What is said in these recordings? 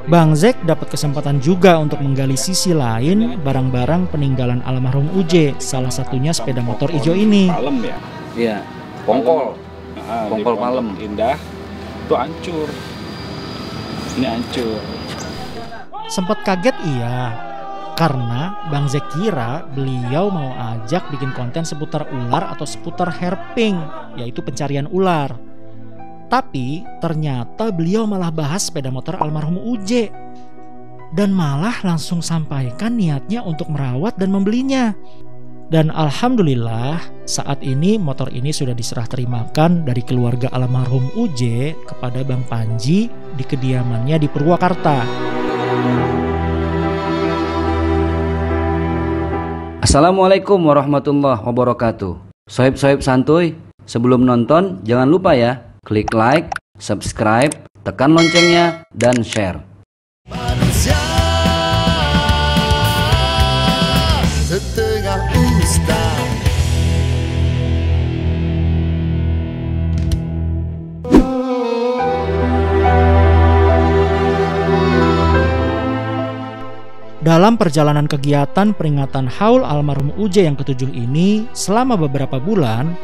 Bang Zek dapat kesempatan juga untuk menggali sisi lain barang-barang peninggalan almarhum Uje, salah satunya sepeda motor hijau ini. Palem ya? Iya, Pongkol. Pongkol Palem. Indah, itu hancur. Ini hancur. Sempat kaget iya, karena Bang Zek kira beliau mau ajak bikin konten seputar ular atau seputar herping, yaitu pencarian ular. Tapi ternyata beliau malah bahas sepeda motor almarhum Uje. Dan malah langsung sampaikan niatnya untuk merawat dan membelinya. Dan alhamdulillah saat ini motor ini sudah diserah terimakan dari keluarga almarhum Uje kepada Bang Panji di kediamannya di Purwakarta. Assalamualaikum warahmatullahi wabarakatuh. Sohib-sohib santuy, sebelum nonton jangan lupa ya, klik like, subscribe, tekan loncengnya, dan share. Manusia setengah ustaz. Dalam perjalanan kegiatan peringatan haul almarhum Uje yang ke-7 ini, selama beberapa bulan,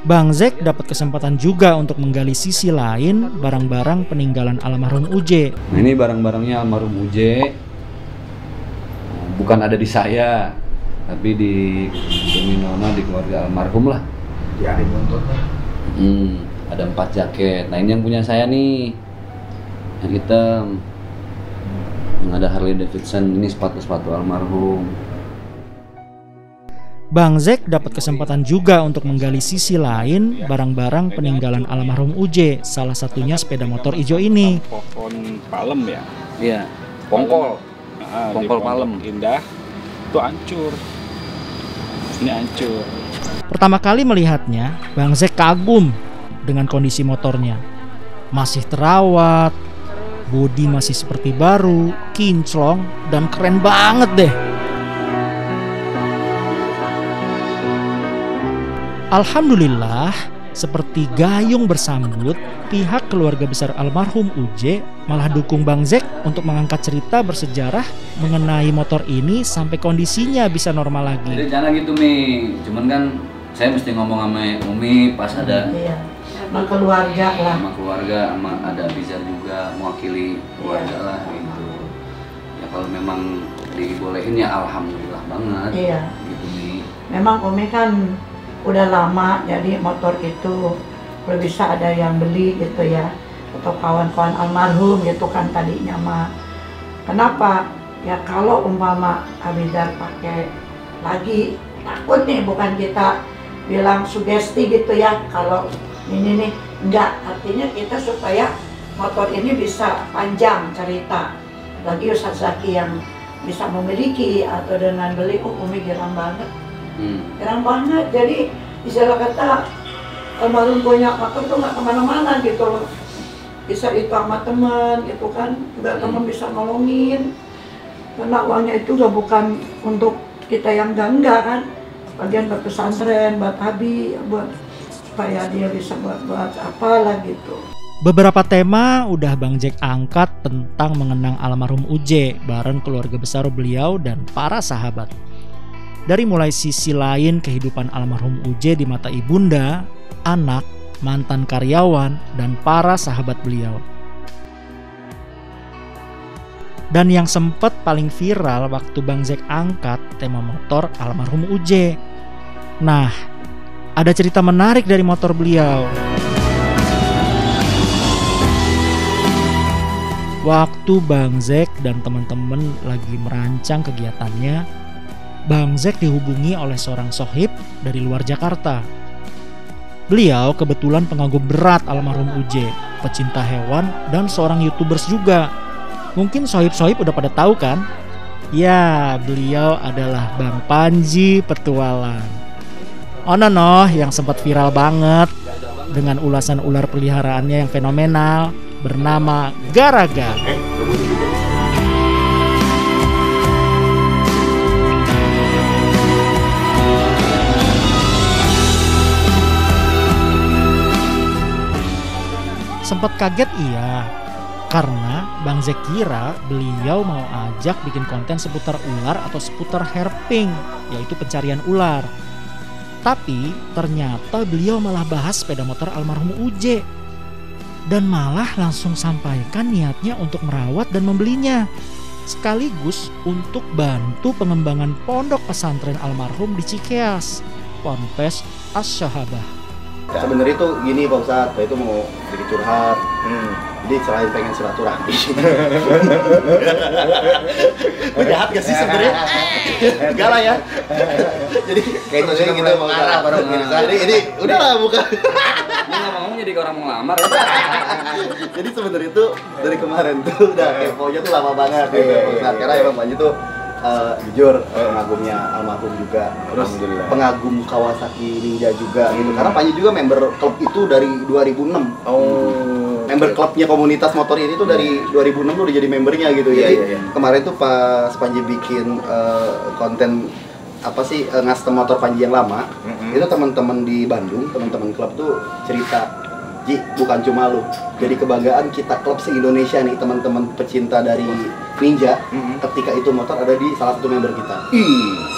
Bang Zek dapat kesempatan juga untuk menggali sisi lain barang-barang peninggalan almarhum Uje. Nah, ini barang-barangnya almarhum Uje. Bukan ada di saya, tapi di Nona, di keluarga almarhum lah. Di hari buntutnya. Ada 4 jaket. Nah, ini yang punya saya nih, yang hitam. Yang ada Harley Davidson. Ini sepatu-sepatu almarhum. Bang Zek dapat kesempatan juga untuk menggali sisi lain barang-barang peninggalan almarhum Uje, salah satunya sepeda motor hijau ini. Pohon palem ya? Iya, Pongkol. Pongkol Palem. Indah, itu hancur. Ini hancur. Pertama kali melihatnya, Bang Zek kagum dengan kondisi motornya. Masih terawat, bodi masih seperti baru, kinclong, dan keren banget deh. Alhamdulillah, seperti gayung bersambut, pihak keluarga besar almarhum Uje malah dukung Bang Zek untuk mengangkat cerita bersejarah mengenai motor ini sampai kondisinya bisa normal lagi. Jadi jangan gitu Mi, cuman kan saya mesti ngomong sama Umi pas ada sama keluarga lah. Sama keluarga, sama ada Bizar juga mewakili keluarga lah gitu. Ya kalau memang dibolehin ya alhamdulillah banget. Iya. Gitu Mi. Memang Umi kan udah lama jadi motor itu belum bisa ada yang beli gitu ya, atau kawan-kawan almarhum gitu kan tadinya mah. Kenapa? Ya kalau umpama Abizar pakai lagi, takut nih, bukan kita bilang sugesti gitu ya, kalau ini nih enggak, artinya kita supaya motor ini bisa panjang cerita. Lagi Ustaz Zaki yang bisa memiliki atau dengan beli, Umi girang banget. Girang banget, jadi istilah kata almarhum punya motor tuh nggak kemana-mana gitu loh, bisa itu sama teman gitu kan, juga teman bisa nolongin, karena uangnya itu gak bukan untuk kita yang enggak kan, bagian buat pesantren, buat Abi, buat supaya dia bisa buat apalah gitu. Beberapa tema udah Bang Zek angkat tentang mengenang almarhum Uje bareng keluarga besar beliau dan para sahabat. Dari mulai sisi lain kehidupan almarhum Uje di mata ibunda, anak, mantan karyawan, dan para sahabat beliau. Dan yang sempat paling viral waktu Bang Zek angkat tema motor almarhum Uje. Nah, ada cerita menarik dari motor beliau. Waktu Bang Zek dan teman-teman lagi merancang kegiatannya, Bang Zek dihubungi oleh seorang sohib dari luar Jakarta. Beliau kebetulan pengagum berat almarhum Uje, pecinta hewan, dan seorang YouTubers juga. Mungkin sohib-sohib udah pada tahu kan? Ya, beliau adalah Bang Panji Petualang. Ono yang sempat viral banget dengan ulasan ular peliharaannya yang fenomenal bernama Garaga. Sempat kaget iya, Karena Bang Zek kira beliau mau ajak bikin konten seputar ular atau seputar herping, yaitu pencarian ular. Tapi ternyata beliau malah bahas sepeda motor almarhum Uje. Dan malah langsung sampaikan niatnya untuk merawat dan membelinya. Sekaligus untuk bantu pengembangan pondok pesantren almarhum di Cikeas, Ponpes Asy-Syahabah. Sebenarnya itu gini Pak Ustadz, saya itu mau jadi curhat. Jadi selain pengen silaturahmi. Gue jahat gak sih sebenarnya? Enggak lah ya. Jadi Kayaknya sudah kita mulai mau mengarah baru Ustadz. Jadi ini udahlah bukan. Ini nggak mau jadi orang mau ngelamar ya. Jadi sebenarnya itu dari kemarin tuh udah keponya tuh lama banget gitu Pak Ustadz. Karena emang Panji tuh jujur pengagumnya almarhum juga, terus pengagum Kawasaki Ninja juga gitu. Karena Panji juga member klub itu dari 2006. Member klubnya komunitas motor ini tuh dari 2006 tuh udah jadi membernya gitu. Jadi kemarin tuh pas Panji bikin konten apa sih ngastem motor Panji yang lama, itu teman-teman di Bandung, teman-teman klub tuh cerita, Ji, bukan cuma lu, jadi kebanggaan kita klub se-Indonesia nih, teman-teman pecinta dari Ninja. Ketika itu motor ada di salah satu member kita,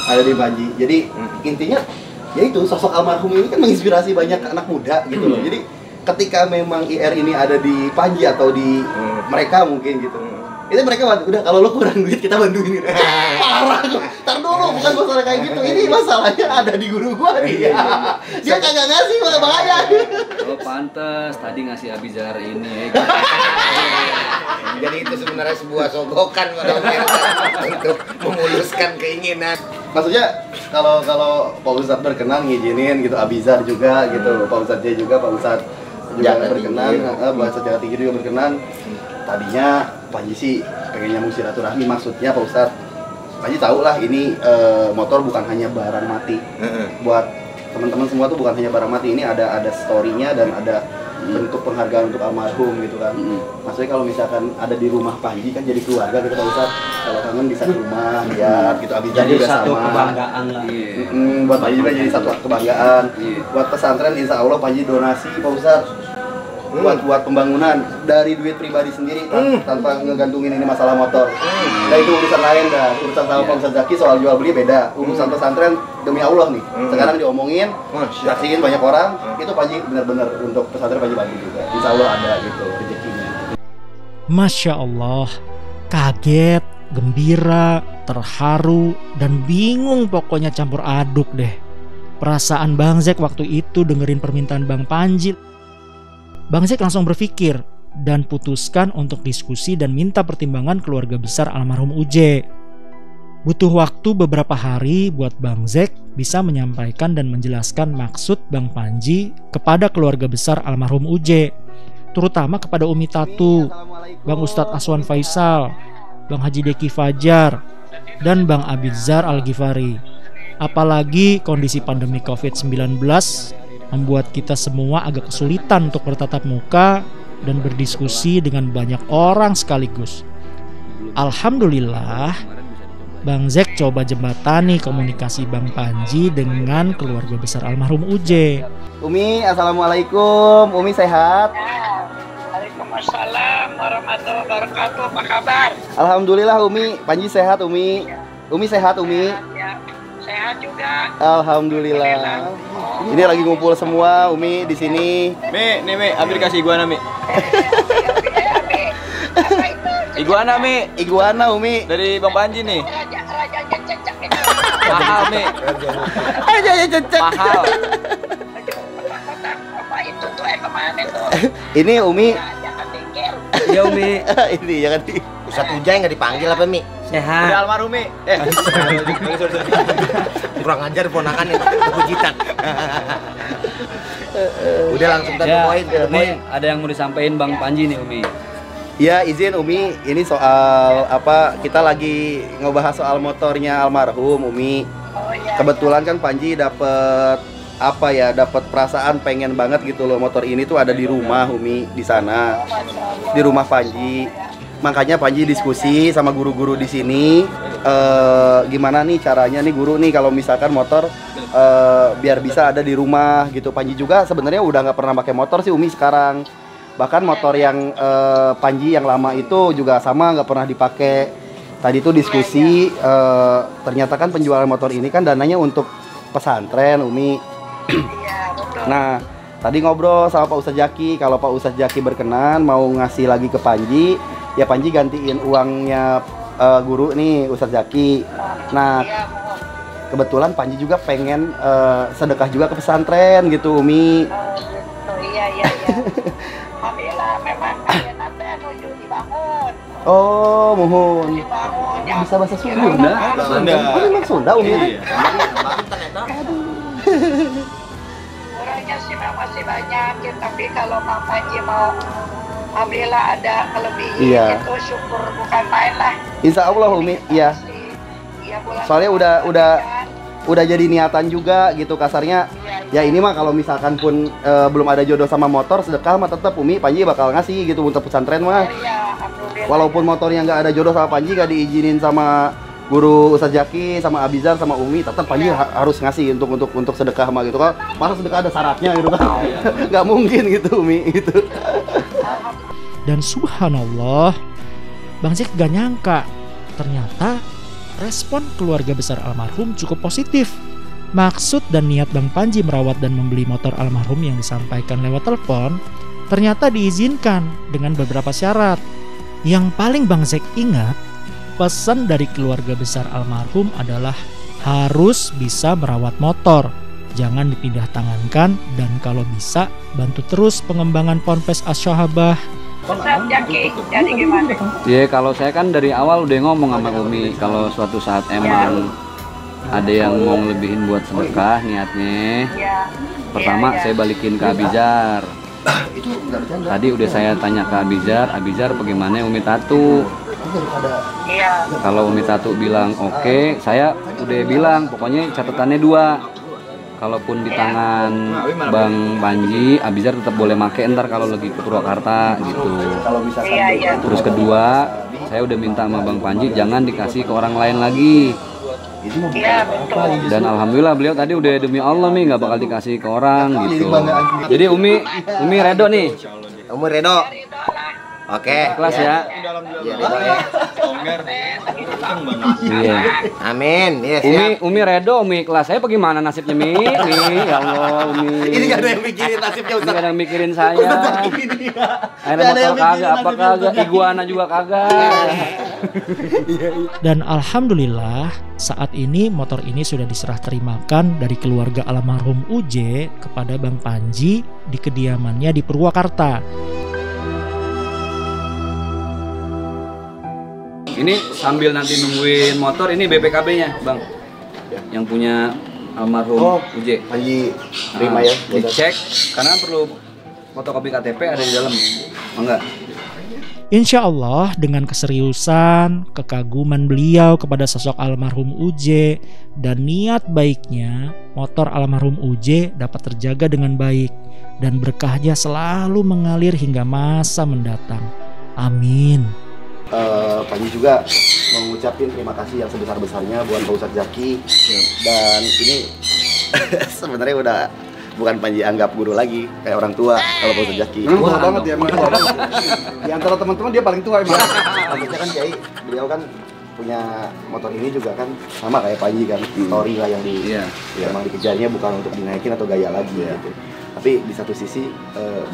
ada di Panji. Jadi intinya ya itu, sosok almarhum ini kan menginspirasi banyak anak muda gitu loh. Jadi ketika memang IR ini ada di Panji atau di mereka mungkin gitu, itu mereka udah kalau lo kurang duit kita bantuin gitu. Parah kok. Tar dulu, bukan masalah kayak gitu. Ini masalahnya ada di guru gua nih. Dia kagak ngasih, malah bahaya. Oh pantes tadi ngasih Abizar ini. Jadi itu sebenarnya sebuah sogokan untuk memuluskan keinginan. Maksudnya kalau Pak Ustadz berkenan ngizinin gitu, Abizar juga gitu, Pak Ustadznya juga, Pak Ustadz juga berkenan, Pak Ustadz Jaga Tinggi juga berkenan. Tadinya Panji sih pengen nyambung silaturahmi, maksudnya Pak Ustadz, Panji tahu lah ini motor bukan hanya barang mati. Buat teman-teman semua tuh bukan hanya barang mati, ini ada story-nya dan ada bentuk penghargaan untuk almarhum gitu kan. Maksudnya kalau misalkan ada di rumah Panji kan jadi keluarga gitu Pak Ustadz. Kalau kangen bisa ke rumah lihat gitu, Abizar Jadi juga satu sama. kebanggaan lah. Buat Panji juga jadi satu kebanggaan. Buat pesantren insya Allah Panji donasi Pak Ustadz. Buat pembangunan dari duit pribadi sendiri tanpa ngegantungin ini masalah motor. Nah itu urusan lain dah, urusan sama Pak Ustadz Zaki soal jual beli beda. Urusan pesantren demi Allah nih, sekarang diomongin, saksiin banyak orang, itu Panji benar-benar untuk pesantren Panji bantu juga. Insya Allah ada gitu rezekinya. Masya Allah, kaget, gembira, terharu, dan bingung, pokoknya campur aduk deh. Perasaan Bang Zek waktu itu dengerin permintaan Bang Panji. Bang Zek langsung berpikir dan putuskan untuk diskusi dan minta pertimbangan keluarga besar almarhum Uje. Butuh waktu beberapa hari buat Bang Zek bisa menyampaikan dan menjelaskan maksud Bang Panji kepada keluarga besar almarhum Uje, terutama kepada Umi Tatu, Bang Ustadz Aswan Faisal, Bang Haji Deki Fajar, dan Bang Abizar Al-Ghifari. Apalagi kondisi pandemi COVID-19 membuat kita semua agak kesulitan untuk bertatap muka dan berdiskusi dengan banyak orang sekaligus. Alhamdulillah, Bang Zek coba jembatani komunikasi Bang Panji dengan keluarga besar almarhum Uje. Umi, assalamualaikum. Umi sehat? Waalaikumsalam warahmatullahi wabarakatuh. Apa kabar? Alhamdulillah Umi. Panji sehat Umi. Umi sehat Umi. Ya, sehat juga. Alhamdulillah. Ini lagi ngumpul semua Umi di sini. Mi, nih Mi, ambil kasih iguana Mi. Iguana Mi, Iguana Umi. dari Bang Panji nih. Rajanya cecak itu. Mahal Mi, Aja ya cecek. mahal. Kotak apa itu tuh kemana tuh? Ini Umi. Jangan pikir. Iya Umi, Ini ya kan. Ustadz Ujay nggak dipanggil apa Mi? udah almarhum Mi. Kurang ajar ponakan yang kepujitan. Udah langsung kita Ya, poin. Umi ada yang mau disampaikan Bang Panji nih Umi. Ya izin Umi, ini soal apa? Kita lagi ngebahas soal motornya almarhum Umi. Kebetulan kan Panji dapet apa ya? Dapat perasaan pengen banget gitu loh motor ini tuh ada di rumah Umi di sana, di rumah Panji. Makanya Panji diskusi sama guru-guru di sini. Gimana nih caranya nih guru nih kalau misalkan motor biar bisa ada di rumah gitu. Panji juga sebenarnya udah nggak pernah pakai motor sih Umi sekarang. Bahkan motor yang Panji yang lama itu juga sama, nggak pernah dipakai. Tadi tuh diskusi, ternyata kan penjualan motor ini kan dananya untuk pesantren, Umi. Nah, tadi ngobrol sama Pak Ustadz Jaki, kalau Pak Ustadz Jaki berkenan mau ngasih lagi ke Panji, ya Panji gantiin uangnya guru nih, Ustadz Jaki. Nah, kebetulan Panji juga pengen sedekah juga ke pesantren gitu, Umi. Iya. Alhamdulillah, memang kalian nanti nuju dibangun. Oh, mohon. Dibangun. Bisa bahasa Sunda? Sunda. Oh, memang Sunda, Umi. Iya. Kurangnya sih memang masih banyak, ya, tapi kalau Bang Panji mau, alhamdulillah ada kelebihan, Iya. itu syukur bukan main lah. Insya Allah, Umi. Iya. Iya, bulan Soalnya Ramadan. udah jadi niatan juga gitu kasarnya. Ya ini mah kalau misalkan pun belum ada jodoh sama motor, sedekah mah tetap Umi Panji bakal ngasih gitu untuk pesantren mah. Iya, alhamdulillah. Walaupun motornya nggak ada jodoh sama Panji, nggak diizinin sama guru Ustadz Jaki, sama Abizar, sama Umi, tetap Panji harus ngasih untuk sedekah mah gitu kan. Masa sedekah ada syaratnya gitu kan? Nggak mungkin gitu, Umi gitu. Dan subhanallah, Bang Zek gak nyangka ternyata respon keluarga besar almarhum cukup positif. Maksud dan niat Bang Panji merawat dan membeli motor almarhum yang disampaikan lewat telepon ternyata diizinkan dengan beberapa syarat. Yang paling Bang Zek ingat, pesan dari keluarga besar almarhum adalah harus bisa merawat motor, jangan dipindah tangankan, dan kalau bisa bantu terus pengembangan Ponpes Asy-Syahabah. Ustadz Jaki, jadi gimana? Ya kalau saya kan dari awal udah ngomong sama Umi, kalau suatu saat emang ada yang mau ngelebihin buat sedekah niatnya, Iya. pertama saya balikin ke Abizar. Tadi udah saya tanya ke Abizar bagaimana Umi Tatu. Iya. Kalau Umi Tatu bilang oke, saya udah bilang pokoknya catatannya 2. Kalaupun di tangan Bang Panji, Abizar tetap boleh make ntar kalau lagi ke Purwakarta gitu. Kalau misalkan Iya. Terus kedua, saya udah minta sama Bang Panji jangan dikasih ke orang lain lagi. Iya, betul. Dan alhamdulillah beliau tadi udah demi Allah nih nggak bakal dikasih ke orang gitu. Jadi Umi redo nih. Umur Redo. Oke. Kelas ya. Iya, Redo ya. Iya. Amin. Iya, siap. Umi redo, Umi kelas saya bagaimana nasibnya Mi? Ya Allah, Umi. ini nggak ada yang mikirin nasibnya Ini Ustadz. kadang mikirin saya. Akhirnya Nggak ada yang motor kagak, mikirin apa nasibnya, kagak, iguana juga kagak. Dan alhamdulillah saat ini motor ini sudah diserah terimakan dari keluarga almarhum UJ kepada Bang Panji di kediamannya di Purwakarta. Ini sambil nanti nungguin motor, ini BPKB-nya, Bang. Yang punya almarhum UJ. Panji terima ya. Dicek karena perlu fotokopi KTP ada di dalam. Enggak. Insya Allah dengan keseriusan, kekaguman beliau kepada sosok almarhum UJ, dan niat baiknya, motor almarhum UJ dapat terjaga dengan baik dan berkahnya selalu mengalir hingga masa mendatang. Amin. Panji juga mengucapin terima kasih yang sebesar-besarnya buat Pak Ustadz Jaki. Dan ini sebenarnya udah bukan Panji anggap guru lagi, kayak orang tua kalau Pak Ustadz Jaki. Tua banget ya, emang tua banget. Di antara teman-teman dia paling tua emang. Habisnya kan Kiai, beliau kan punya motor ini juga kan sama kayak Panji kan, story lah yang emang dikejarnya bukan untuk dinaikin atau gaya lagi gitu. Tapi di satu sisi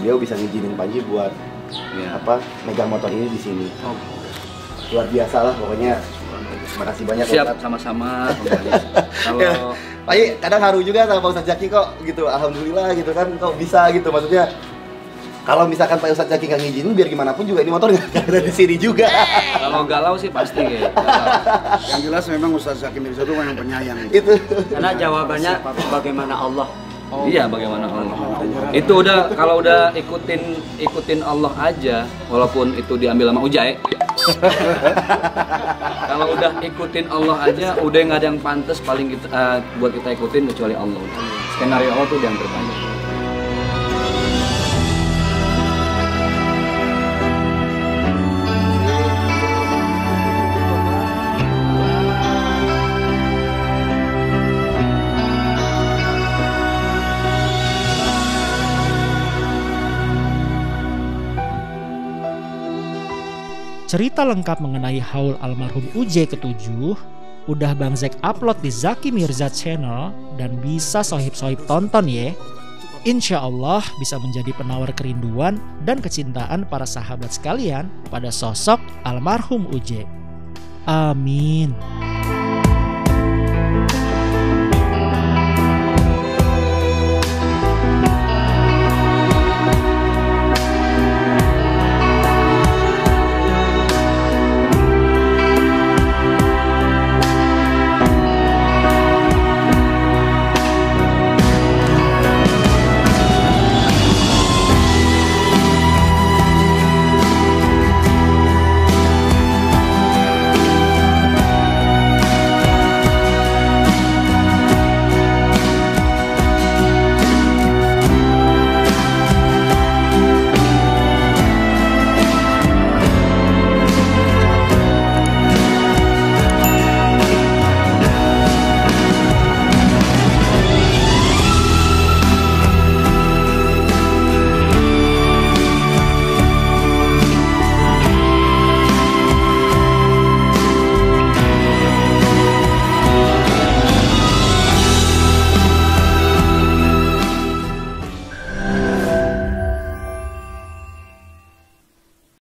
beliau bisa ngizinin Panji buat megang motor ini di sini. Luar biasa lah pokoknya. Terima kasih banyak. Siap, sama-sama. Kalau Pak I, kadang haru juga sama Pak Ustadz Jaki kok gitu. Alhamdulillah gitu kan, kok bisa gitu. Maksudnya kalau misalkan Pak Ustadz Jaki nggak ngizinin, biar gimana pun juga ini motor nggak ada di sini juga. kalau galau sih pasti kayak. Yang jelas memang Ustadz Zaki Mirza itu yang penyayang. Itu. Karena jawabannya bagaimana Allah. Iya, bagaimana Allah. Itu udah kalau udah ikutin Allah aja, walaupun itu diambil sama Ujai. Kalau udah ikutin Allah aja, udah nggak ada yang pantas paling kita, buat kita ikutin kecuali Allah. Skenario Allah tuh yang terbaik. Cerita lengkap mengenai haul almarhum UJ ke-7 udah Bang Zack upload di Zaki Mirza Channel dan bisa sohib-sohib tonton ya. Insya Allah bisa menjadi penawar kerinduan dan kecintaan para sahabat sekalian pada sosok almarhum UJ. Amin.